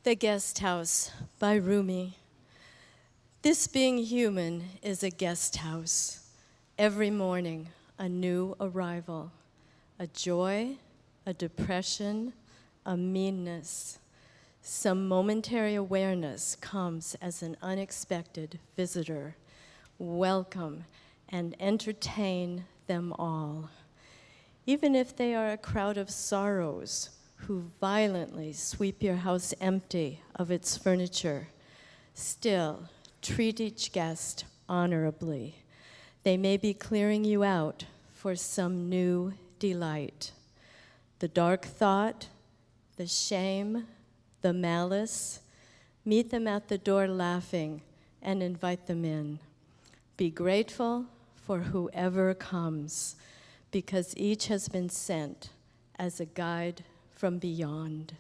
The Guest House by Rumi. This being human is a guest house. Every morning, a new arrival, a joy, a depression, a meanness. Some momentary awareness comes as an unexpected visitor. Welcome and entertain them all. Even if they are a crowd of sorrows who violently sweep your house empty of its furniture, still treat each guest honorably. They may be clearing you out for some new delight. The dark thought, the shame, the malice, meet them at the door laughing and invite them in. Be grateful for whoever comes, because each has been sent as a guide from beyond.